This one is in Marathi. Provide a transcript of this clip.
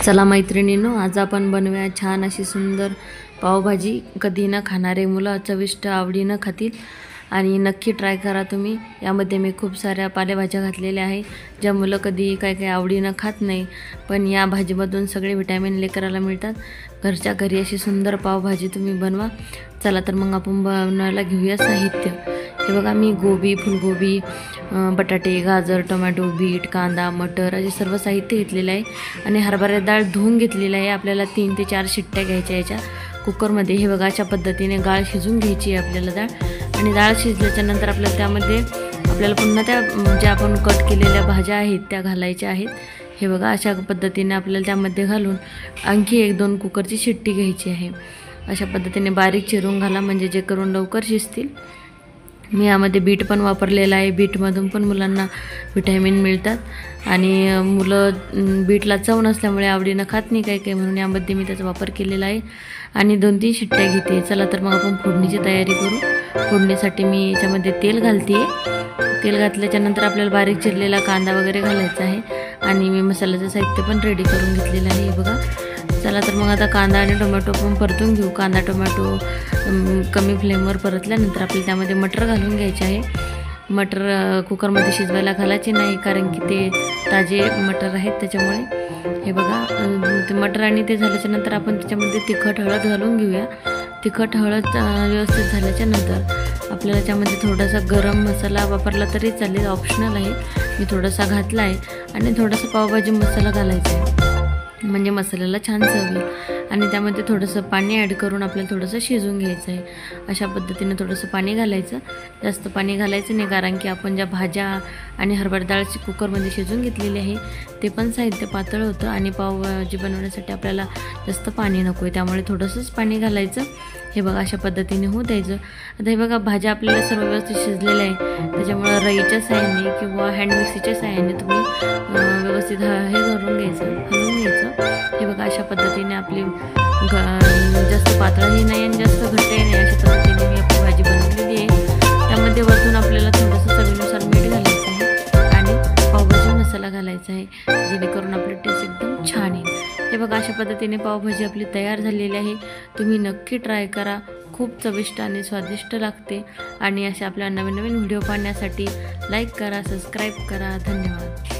चला मैत्रिणींनो, आज आपण बनवूया छान अशी सुंदर पावभाजी। कधी न खाणारे मुलं चविष्ट आवडीनं खातील आणि नक्की ट्राय करा तुम्ही। यामध्ये मी खूप साऱ्या पालेभाज्या घातलेल्या आहे, ज्या मुलं कधी काय आवडीनं खात नाही, पण या भाजीमधून सगळे विटॅमिन लेकराला मिळतात। घरच्या घरी अशी सुंदर पावभाजी तुम्ही बनवा। चला तर मग आपण बनवायला घेऊया साहित्य। हे बघा, मी गोबी, फुलगोबी, बटाटे, गाजर, टोमॅटो, बीट, कांदा, मटर असे सर्व साहित्य घेतलेले आहे आणि हरभरा डाळ धुवून घेतलेली आहे। आपल्याला 3 ते 4 शिट्ट्या घ्यायच्या याच्या कुकरमध्ये। हे बघा, अशा पद्धतीने डाळ शिजून घ्यायची आहे आपल्याला डाळ। आणि डाळ शिजल्याच्या नंतर आपल्याला त्यामध्ये पुन्हा त्या ज्या आपण कट केलेल्या भाज्या आहेत त्या घालायच्या आहेत। हे बघा, अशा पद्धतीने आपल्याला त्यामध्ये घालून आणखी 1-2 कुकरची शिट्टी घ्यायची आहे। अशा पद्धतीने बारीक चिरून घाला, म्हणजे जे करून लवकर शिजतील। मी यामध्ये बीट पण वापरलेला आहे। बीटमधून पण मुलांना विटॅमिन मिळतात आणि मुलं बीटला चव नसल्यामुळे आवडीनं खात नाही काही म्हणून यामध्ये मी त्याचा वापर केलेला आहे। आणि 2-3 शिट्ट्या घेते। चला तर मग आपण फोडणीची तयारी करू। फोडणीसाठी मी याच्यामध्ये तेल घालते। तेल घातल्याच्या नंतर आपल्याला बारीक चिरलेला कांदा वगैरे घालायचा आहे आणि मी मसाल्याचं साहित्य पण रेडी करून घेतलेलं आहे। हे बघा, चला तर मग आता कांदा आणि टोमॅटो पण परतून घेऊ। कांदा टोमॅटो कमी फ्लेमवर परतल्यानंतर आपल्याला त्यामध्ये मटर घालून घ्यायचे आहे। मटर कुकरमध्ये शिजवायला घालायचे नाही, कारण की ते ताजे मटर आहेत त्याच्यामुळे। हे बघा, ते मटर आणि ते झाल्याच्या नंतर आपण त्याच्यामध्ये तिखट हळद घालून घेऊया। तिखट हळद व्यवस्थित झाल्याच्या नंतर आपल्याला त्यामध्ये थोडासा गरम मसाला वापरला तरी चालेल, ऑप्शनल आहे। मी थोडासा घातला आहे आणि थोडासा पावभाजी मसाला घालायचा आहे, म्हणजे मसाल्याला छान चव येईल। आणि त्यामध्ये थोडंसं पाणी ॲड करून आपल्याला थोडंसं शिजवून घ्यायचं आहे। अशा पद्धतीने थोडंसं पाणी घालायचं, जास्त पाणी घालायचं नाही, कारण की आपण ज्या भाज्या आणि हरभरा डाळची कुकरमध्ये शिजवून घेतलेली आहे ते पण साहित्य पातळ होतं आणि पावभाजी बनवण्यासाठी आपल्याला जास्त पाणी नको आहे, त्यामुळे थोडंसंच पाणी घालायचं। हे बघा, अशा पद्धतीने होऊ द्यायचं। आता हे बघा, भाज्या आपल्याला सर्व व्यवस्थित शिजलेल्या आहे, त्याच्यामुळे रईच्या साहाय्याने किंवा हँड मिक्सीच्या साहाय्याने तुम्ही व्यवस्थित हे करून घ्यायचं, हलवून घ्यायचं। हे बघा, अशा पद्धतीने आपली जास्त पातळही नाही आणि जास्त घट्टही नाही, अशा पद्धतीने मी आपली भाजी बनवलेली आहे। त्यामध्ये वरतून आपल्याला थोडंसं चवीनुसार मीठ घालायचं आहे आणि पावभाजी मसाला घालायचा आहे, जेणेकरून आपली टेस्ट एकदम छान येईल। हे बघा, अशा पद्धतीने पावभाजी आपली तयार झालेली आहे। तुम्ही नक्की ट्राय करा, खूप चविष्ट आणि स्वादिष्ट लागते। आणि अशा आपल्या नवीन व्हिडिओ पाहण्यासाठी लाईक करा, सबस्क्राईब करा। धन्यवाद।